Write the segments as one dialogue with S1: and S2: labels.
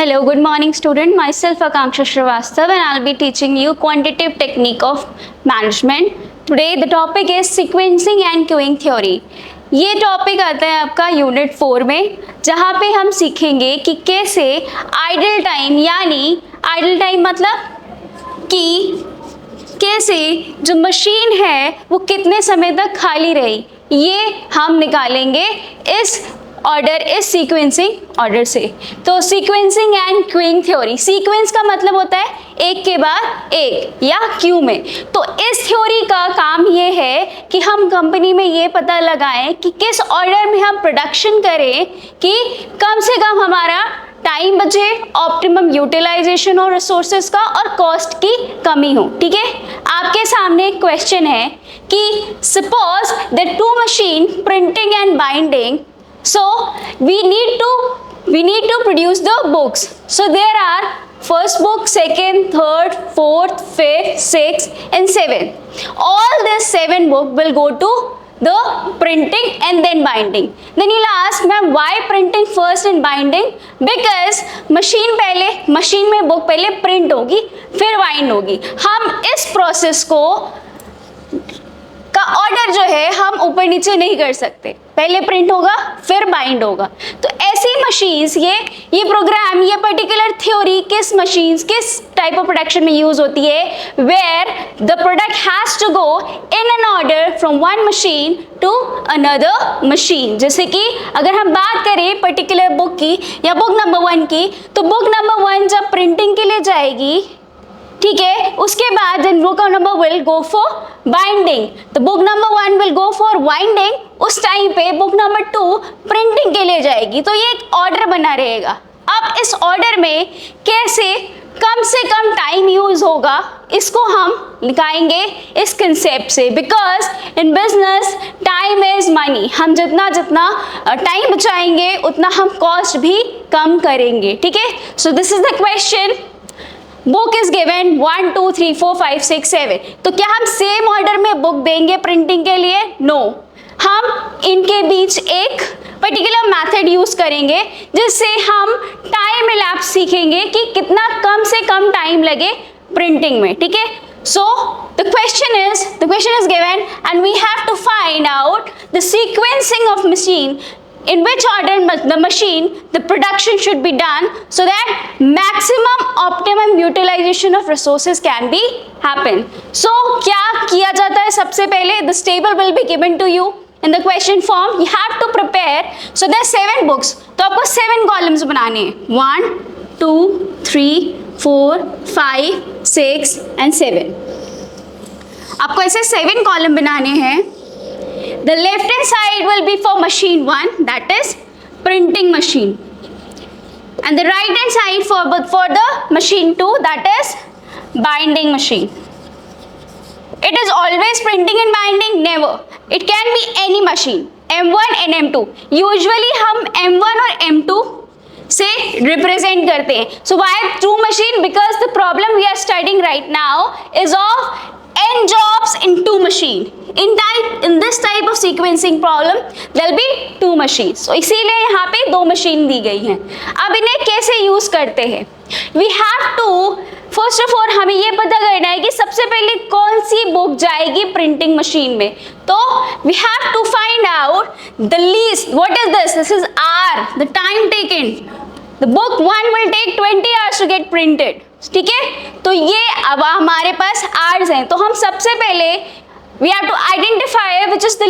S1: Hello, good morning student. Myself Akanksha Srivastav and I'll be teaching you quantitative technique of management. Today the topic is sequencing and queuing theory. ये topic आता है आपका unit 4 में, जहाँ पे हम सीखेंगे कि कैसे आइडल टाइम, यानी आइडल टाइम मतलब कि कैसे जो मशीन है वो कितने समय तक खाली रही, ये हम निकालेंगे इस ऑर्डर, इस सीक्वेंसिंग ऑर्डर से। तो sequencing and queuing theory, sequence का मतलब होता है एक के बाद एक या क्यू में। तो इस थ्योरी का काम ये है कि हम कंपनी में ये पता लगाएं कि किस ऑर्डर में हम प्रोडक्शन करें कि कम से कम हमारा टाइम बचे, ऑप्टिमम यूटिलाइजेशन हो रिसोर्सेज का और कॉस्ट की कमी हो। ठीक है, आपके सामने एक क्वेश्चन है कि suppose that two machine printing and binding, so we need to produce the books. So there are first book, second, third, fourth, fifth, sixth and seventh. All these 7 book will go to the printing and then binding. Then you'll ask, ma'am, why printing first and binding? Because machine में book पहले print होगी फिर bind होगी। हम इस process को का order जो है हम ऊपर नीचे नहीं कर सकते, पहले प्रिंट होगा फिर बाइंड होगा। तो ऐसी मशीन्स, ये प्रोग्राम, ये पर्टिकुलर थ्योरी किस मशीन्स, किस टाइप ऑफ प्रोडक्शन में यूज होती है, where the product has to go in an order from one machine to another machine. जैसे कि अगर हम बात करें पर्टिकुलर बुक की या बुक नंबर 1 की, तो बुक नंबर 1 जब प्रिंटिंग के लिए जाएगी, ठीक है, उसके बाद then book number will go for binding, तो book number 1 will go for binding, उस टाइम पे book number 2 प्रिंटिंग के लिए जाएगी। तो ये एक ऑर्डर बना रहेगा। अब इस ऑर्डर में कैसे कम से कम टाइम यूज होगा, इसको हम लिखाएंगे इस कंसेप्ट से, because in business time is money. हम जितना टाइम बचाएंगे उतना हम कॉस्ट भी कम करेंगे। ठीक है, so this is the question. Book is given 1 2 3 4 5 6 7। तो क्या हम सेम ऑर्डर में बुक देंगे प्रिंटिंग के लिए? नो, हम इनके बीच एक पर्टिकुलर मेथड यूज करेंगे जिससे हम टाइम इलैप्स सीखेंगे कि कितना कम से कम टाइम लगे प्रिंटिंग में। ठीक है, so the question is given and we have to find out the sequencing of machine, in which order the machine, the production should be done so that maximum optimum utilization of resources can be happen. So क्या किया जाता है? सबसे पहले this table will be given to you in the question form. You have to prepare. So there are 7 books. तो आपको 7 columns बनाने हैं, 1 2 3 4 5 6 and 7। आपको ऐसे 7 column बनाने हैं। The left hand side will be for machine 1, that is printing machine, and the right hand side for the machine 2, that is binding machine. It is always printing and binding? Never. It can be any machine, M1 and M2. Usually हम M1 और M2 से represent करते हैं। So why 2 machine? Because the problem we are studying right now is of n jobs in 2 machine. In this type of sequencing problem there will be 2 machines. So इसीलिए यहाँ पे 2 machine दी गई हैं। अब इन्हें कैसे यूज करते हैं? We have to first of all हमें ये पता करना है कि सबसे पहले कौन सी बुक जाएगी प्रिंटिंग मशीन में। तो we have to find out the least. What is this? This is R, the time taken. The book 1 will take 20 hours to get printed. ठीक है, तो ये अब हमारे पास आर्स हैं। तो हम सबसे पहले we have to identify which is the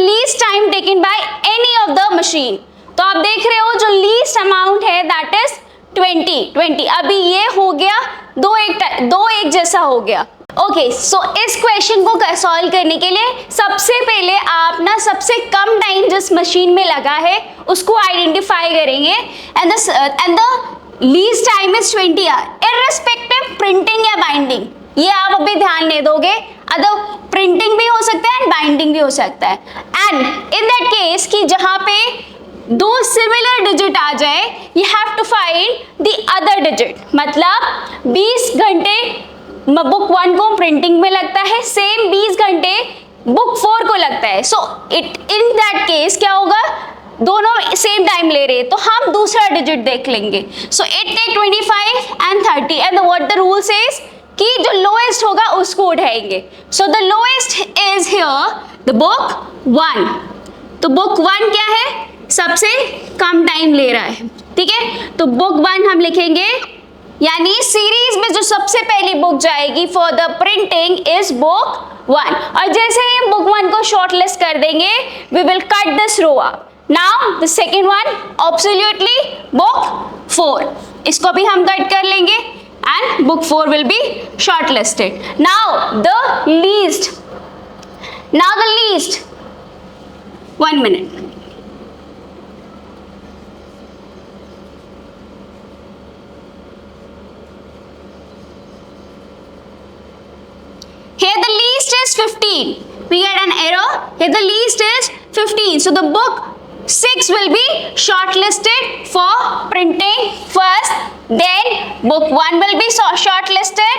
S1: least time taken by any of the machine. तो आप देख रहे हो जो least amount है that is 20। अभी ये हो गया, दो एक जैसा हो गया। ओके, सो इस क्वेश्चन को सॉल्व करने के लिए सबसे पहले आप ना सबसे कम टाइम जिस मशीन में लगा है उसको आइडेंटिफाई करेंगे, and the least time is 20 hour, irrespective printing या बाइंडिंग। ये आप अभी ध्यान नहीं दोगे, अदर प्रिंटिंग भी हो सकता है एंड बाइंडिंग भी हो सकता है। एंड इन दैट केस कि जहाँ पे 2 सिमिलर डिजिट आ जाए, you have to find the other digit. मतलब 20 घंटे बुक 1 को प्रिंटिंग में लगता है, सेम 20 घंटे बुक 4 को लगता है। सो इन दैट केस क्या होगा, दोनों सेम टाइम ले रहे हैं तो हम दूसरा डिजिट देख लेंगे. So it take 25 and 30 and what the rule says कि जो लोएस्ट होगा उसको उठाएंगे. So the lowest is here the book 1. तो बुक 1 क्या है, सबसे कम टाइम ले रहा है. ठीक है, तो बुक 1 हम लिखेंगे, यानी सीरीज में जो सबसे पहली बुक जाएगी for the printing is book 1. और जैसे ही बुक 1 को शॉर्टलिस्ट कर देंगे we will cut this row up. Now the second one absolutely book 4, इसको भी हम कट कर लेंगे and book 4 will be shortlisted. Now the least. 1 minute. Here the least is 15. We get an error. Here the least is 15. So the book 6 will be shortlisted for printing first. Then book 1 will be shortlisted.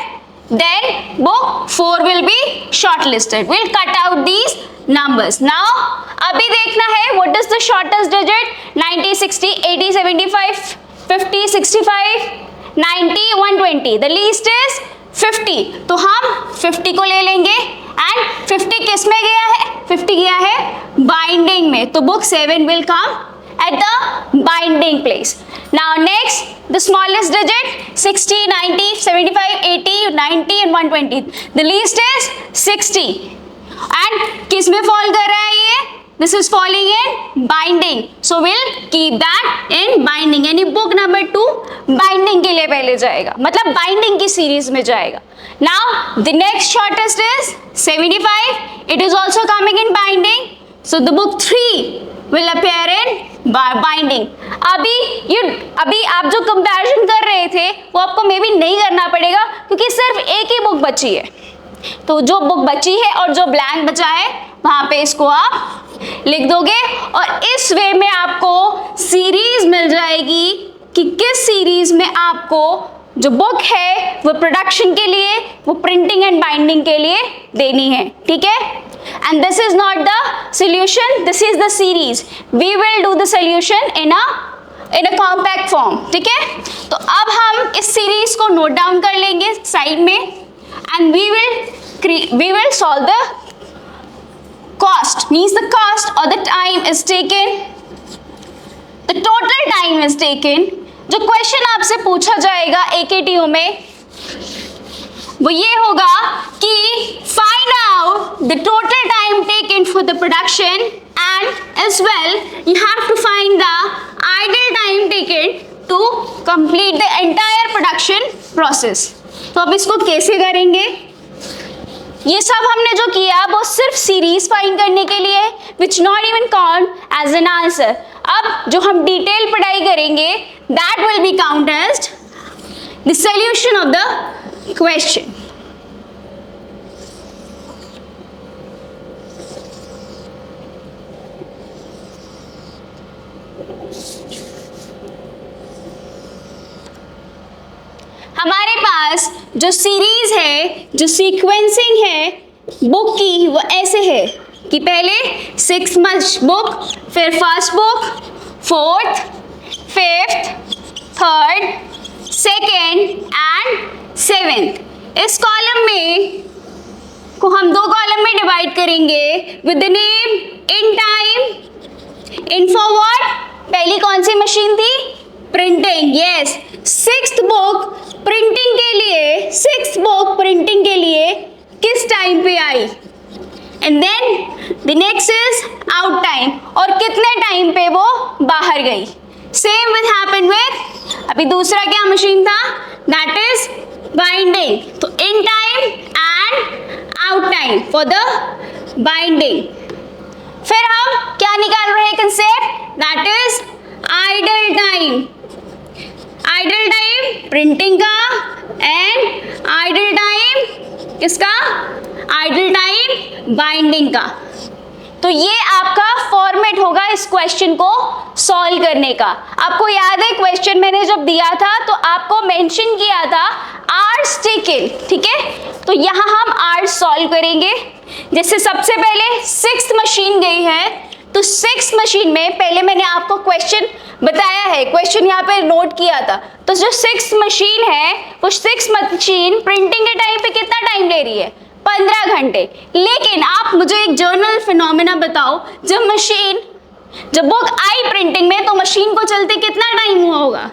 S1: Then book 4 will be shortlisted. We'll cut out these numbers. Now अभी देखना है what is the shortest digit. 90, 60, 80, 75, 50, 65, 90, 120. The least is 50. तो हम 50 को ले लेंगे and 50 किस में गया है, 50 गया है बाइंडिंग में. तो book 7 will come at the binding place. Now next the smallest digit 60, 90, 75, 80, 90 and 120. The least is 60 and किस में fall कर रहा है ये, this is falling in binding. So we'll keep that in binding. यानी बुक नंबर 2 बाइंडिंग के लिए पहले जाएगा, मतलब बाइंडिंग की सीरीज में जाएगा. Now the next shortest is 75. It is also coming in binding. So the book 3 will appear in binding. अभी आप जो कंपैरिजन कर रहे थे वो आपको मे बी नहीं करना पड़ेगा क्योंकि सिर्फ एक ही बुक बची है. तो जो बुक बची है और जो ब्लैंक बचा है वहां पे इसको आप लिख दोगे और इस वे में आपको सीरीज मिल जाएगी कि किस सीरीज में आपको जो बुक है वो प्रोडक्शन के लिए, वो प्रिंटिंग एंड बाइंडिंग के लिए देनी है. ठीक है, and this is not the solution, this is the series. We will do the solution in a compact form. ठीक है, तो अब हम इस सीरीज को नोट डाउन कर लेंगे साइड में and we will solve the cost, means the cost or the time is taken, the total time is taken. जो क्वेश्चन आपसे पूछा जाएगा AKTU में वो ये होगा कि find out the total time taken for the production and as well you have to find the ideal time taken to complete the entire production process. तो अब इसको कैसे करेंगे, ये सब हमने जो किया वो सिर्फ सीरीज फाइंड करने के लिए है which not even count as an answer. अब जो हम डिटेल पढ़ाई करेंगे that will be counted as the solution of the question. हमारे पास जो सीरीज है, जो सीक्वेंसिंग है बुक की वो ऐसे है कि पहले 6 बुक, फिर first book, 4th, 5th, 3rd, 2nd and 7th. इस कॉलम में को हम 2 कॉलम में डिवाइड करेंगे with the name in time, in for what. पहली कौन सी मशीन थी, printing. Yes, 6th book printing के लिए, 6th बुक प्रिंटिंग के लिए किस टाइम पे आई and then the next is out time, और कितने टाइम पे वो बाहर गई. सेम विल हैपन विद अभी दूसरा क्या मशीन था, दैट इज बाइंडिंग. तो in time and out time for the binding. फिर हम क्या निकाल रहे हैं concept, that is idle time. Idle time printing का एंड आइडल टाइम किसका, आइडल टाइम बाइंडिंग का. तो ये आपका फॉर्मेट होगा इस क्वेश्चन को सॉल्व करने का. आपको याद है क्वेश्चन मैंने जब दिया था तो आपको मेंशन किया था आवर्स टेकन. ठीक है, तो यहाँ हम आवर्स सॉल्व करेंगे. जैसे सबसे पहले 6th मशीन गई है तो 6 मशीन में पहले मैंने आपको क्वेश्चन बताया है, क्वेश्चन यहाँ पे नोट किया था। तो जो 6 मशीन है वो 6 मशीन प्रिंटिंग के टाइम पे कितना टाइम ले रही है? 15 घंटे। लेकिन आप मुझे एक जर्नल फिनोमेना बताओ, जब बुक आई प्रिंटिंग में तो मशीन को चलते कितना टाइम हुआ होगा?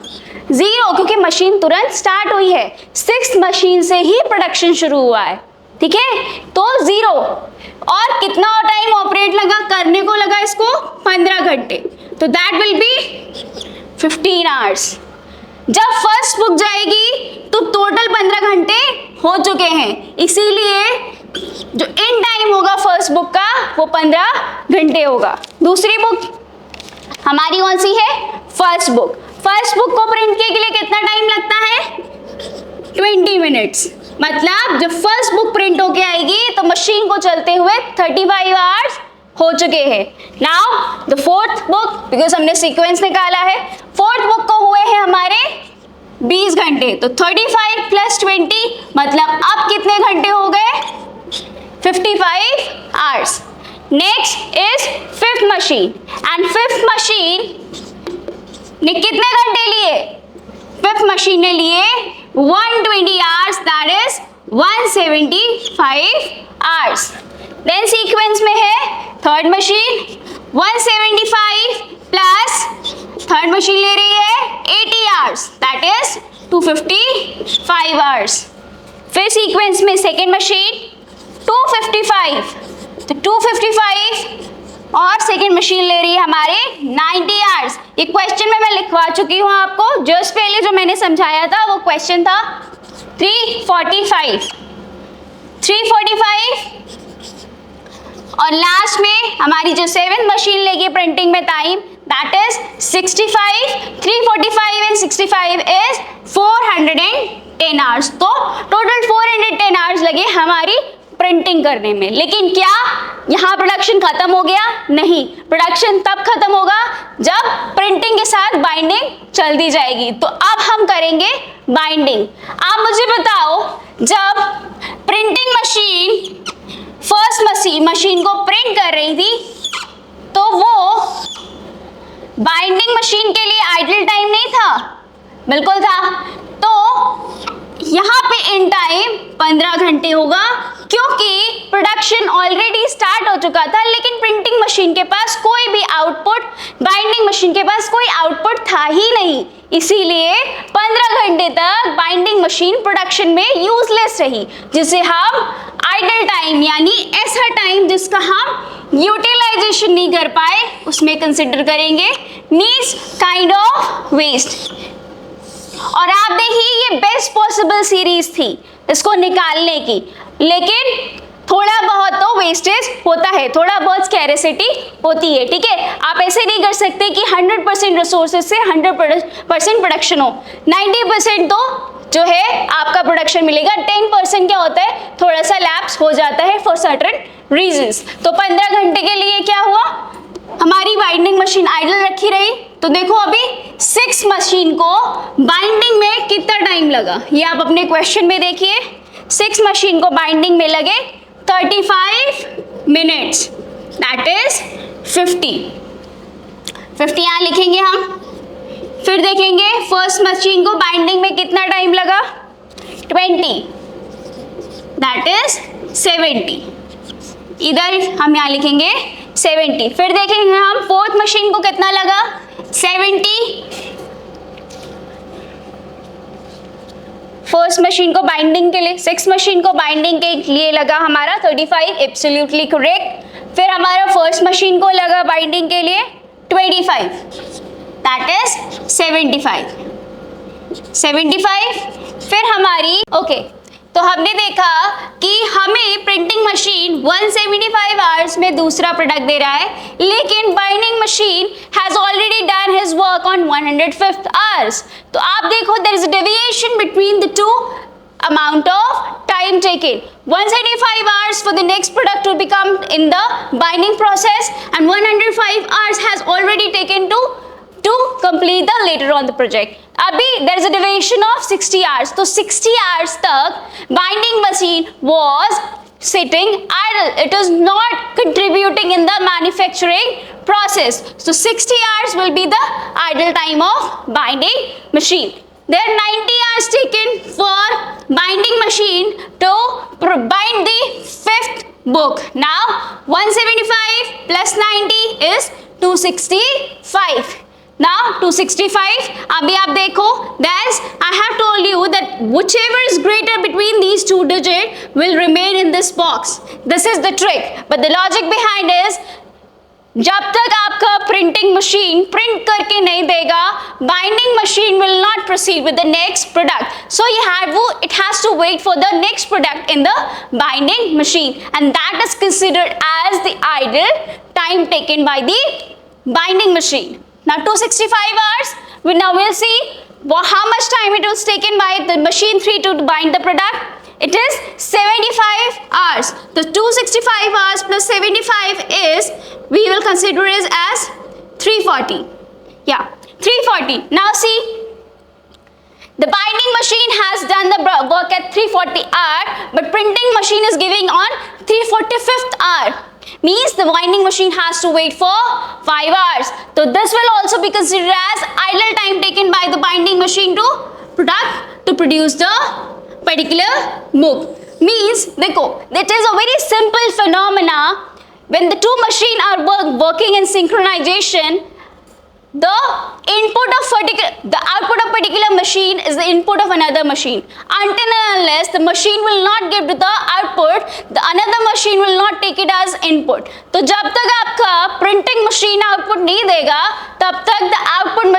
S1: 0, क्योंकि मशीन तुरंत स्टार्ट हुई है। 6 मशीन से ही प्रोडक्शन शुरू हुआ है, ठीक है, तो 0। और कितना टाइम ऑपरेट लगा करने को लगा इसको? 15 घंटे, तो दैट विल बी 15 आवर्स। जब फर्स्ट बुक जाएगी तो टोटल 15 घंटे हो चुके हैं, इसीलिए जो इन टाइम होगा फर्स्ट बुक का वो 15 घंटे होगा। दूसरी बुक हमारी कौन सी है? First book. फर्स्ट बुक को प्रिंट के लिए कितना टाइम लगता है? 20 मिनट्स। मतलब जब फर्स्ट बुक प्रिंट होके आएगी तो मशीन को चलते हुए 35 आवर्स हो चुके हैं। Now the fourth book, because हमने सीक्वेंस निकाला है, फोर्थ बुक को हुए हैं हमारे 20 घंटे, तो 35 प्लस 20 मतलब अब कितने घंटे हो गए? 55 hours. Next is fifth machine, and fifth machine ने कितने घंटे लिए? फिफ्थ मशीन ने लिए 120 hours, that is 175 hours. Then sequence में है third machine, 175 plus third machine ले रही है 80 आवर्स, दैट इज 255 आवर्स। फिर सीक्वेंस में सेकेंड मशीन 255, तो 255 और सेकेंड मशीन ले रही है हमारे 90 आवर्स। ये क्वेश्चन में मैं लिखवा चुकी हूँ आपको, जस्ट पहले जो मैंने समझाया था वो क्वेश्चन था 345। और लास्ट में हमारी जो सेवेंथ मशीन लेगी प्रिंटिंग में time, that is 65। 345 and 65 is 410 hours. तो टोटल 410 आवर्स लगे हमारी प्रिंटिंग करने में। लेकिन क्या यहाँ प्रोडक्शन खत्म हो गया? नहीं, प्रोडक्शन तब खत्म होगा जब प्रिंटिंग के साथ बाइंडिंग चल दी जाएगी। तो अब हम करेंगे बाइंडिंग। आप मुझे बताओ, जब प्रिंटिंग मशीन फर्स्ट मशीन को प्रिंट कर रही थी तो वो बाइंडिंग मशीन के लिए आइडल टाइम नहीं था? बिल्कुल था। तो यहाँ पे इन टाइम 15 घंटे होगा, क्योंकि प्रोडक्शन ऑलरेडी स्टार्ट हो चुका था, लेकिन प्रिंटिंग मशीन के पास कोई भी आउटपुट, बाइंडिंग मशीन के पास कोई आउटपुट था ही नहीं, इसीलिए 15 घंटे तक बाइंडिंग मशीन प्रोडक्शन में यूजलेस रही, जिसे हम आइडल टाइम यानी ऐसा टाइम जिसका हम यूटिलाइजेशन नहीं कर पाए उसमें कंसिडर करेंगे नीड्स काइंड ऑफ वेस्ट। और आप देखिए ये बेस्ट पॉसिबल सीरीज थी इसको निकालने की, लेकिन थोड़ा बहुत तो वेस्टेज होता है, थोड़ा बहुत स्कैरेसिटी होती है, ठीक है। आप ऐसे नहीं कर सकते कि 100% रिसोर्सेज से 100% प्रोडक्शन हो, 90% तो जो है आपका प्रोडक्शन मिलेगा। 10% क्या होता है, थोड़ा सा लैप्स हो जाता है फॉर सर्टेन रीजंस। तो 15 घंटे के लिए क्या हुआ, हमारी बाइंडिंग मशीन आइडल रखी रही। तो देखो अभी 6 मशीन को बाइंडिंग में कितना टाइम लगा, ये आप अपने क्वेश्चन में देखिए। 6 मशीन को बाइंडिंग में लगे 35 मिनट्स, दैट इज 50 यहाँ लिखेंगे हम। फिर देखेंगे फर्स्ट मशीन को बाइंडिंग में कितना टाइम लगा, 20, दैट इज 70। इधर हम यहाँ लिखेंगे 70। फिर देखेंगे हम फोर्थ मशीन को कितना लगा, 70। फर्स्ट मशीन को बाइंडिंग के लिए, 6 मशीन को बाइंडिंग के लिए लगा हमारा 35, एब्सोल्युटली करेक्ट। फिर हमारा फर्स्ट मशीन को लगा बाइंडिंग के लिए 25, दैट इज 75। फिर हमारी तो हमने देखा कि हमें प्रिंटिंग मशीन 175 आवर्स में दूसरा प्रोडक्ट दे रहा है, लेकिन binding machine has already done his work on 105 hours. तो आप देखो there is a deviation between the two amount of time taken. 175 hours for the next product to become in the binding process, and 105 hours has already taken to complete the later on the project. अभी there is a deviation of 60 hours. तो 60 hours तक binding machine was sitting idle. It is not contributing in the manufacturing process. So 60 hours will be the idle time of binding machine. There are 90 hours taken for binding machine to bind the fifth book. Now 175 plus 90 is 265. Now 265, अभी आप देखो, thus I have told you that whichever is greater between these two digits will remain in this box. This is the trick. But the logic behind is, जब तक आपका printing machine print करके नहीं देगा, binding machine will not proceed with the next product. So it has to wait for the next product in the binding machine, and that is considered as the idle time taken by the binding machine. Now 265 hours, we'll see how much time it was taken by the machine 3 to bind the product. It is 75 hours. The 265 hours plus 75 is, we will consider it as 340. Yeah, 340. Now see, the binding machine has done the work at 340 hour, but printing machine is giving on 345th hour. Means the binding machine has to wait for 5 hours. So this will also be considered as idle time taken by the binding machine to produce the particular book. Means, देखो, it is a very simple phenomena. When the two machines are working in synchronization, the output of particular machine is the input of another machine. Until and unless the machine will not give to the output, the another machine will not take it as input. तो जब तक आपका printing machine output नहीं देगा, तब तक the output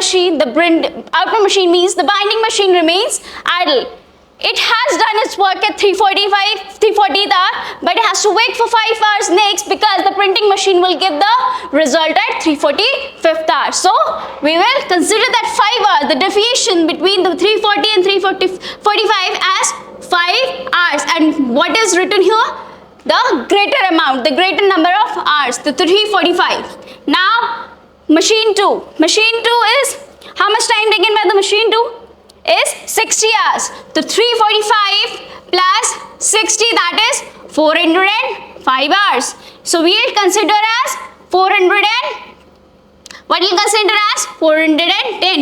S1: machine means the binding machine remains idle. It has done its work at 340th hour, but it has to wait for 5 hours next, because the printing machine will give the result at 345th hour. So we will consider that 5 hours, the deviation between the 340 and 345 as 5 hours. And what is written here? The greater amount, the greater number of hours, the 345. Now machine 2. Machine 2 is, how much time taken by the machine 2? Is 60 hours. So 345 plus 60, that is 405 hours. So we will consider as 410,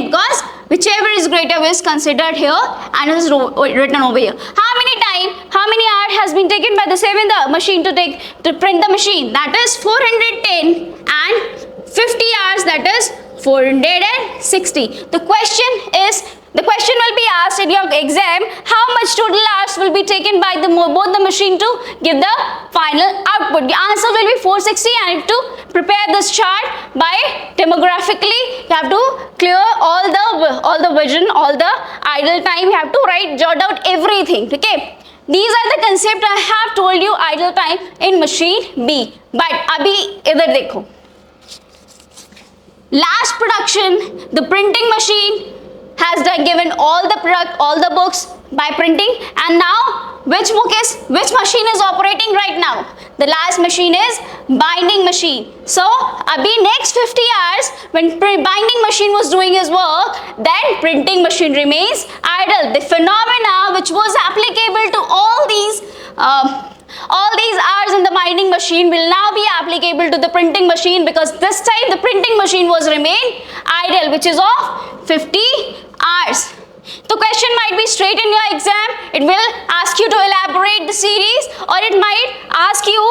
S1: because whichever is greater is considered here and is written over here. How many hours has been taken by the 7th machine to print the machine? That is 410, and 50 hours, that is 460. The question will be asked in your exam, how much total hours will be taken by both the machine to give the final output. The answer will be 460, and you have to prepare this chart by demographically. You have to clear all the vision, all the idle time. You have to jot out everything. Okay. These are the concepts I have told you idle time in machine B. But abhi idhar dekho. Last production, the printing machine has given all the books by printing, and now which machine is operating right now? The last machine is binding machine. So abhi next 50 hours, when binding machine was doing his work, then printing machine remains idle. The phenomena which was applicable to all these hours in the binding machine will now be applicable to the printing machine, because this time the printing machine was remain idle, which is of 50 hours. The question might be straight in your exam. It will ask you to elaborate the series, or it might ask you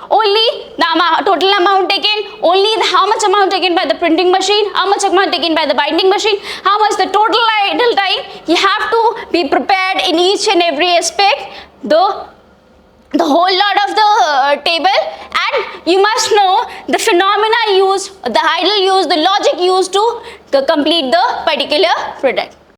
S1: only the total amount taken, only how much amount taken by the printing machine, how much amount taken by the binding machine, how much the total idle time. You have to be prepared in each and every aspect, the whole lot of the table, and you must know the phenomena used, the idle used, the logic used to complete the particular product.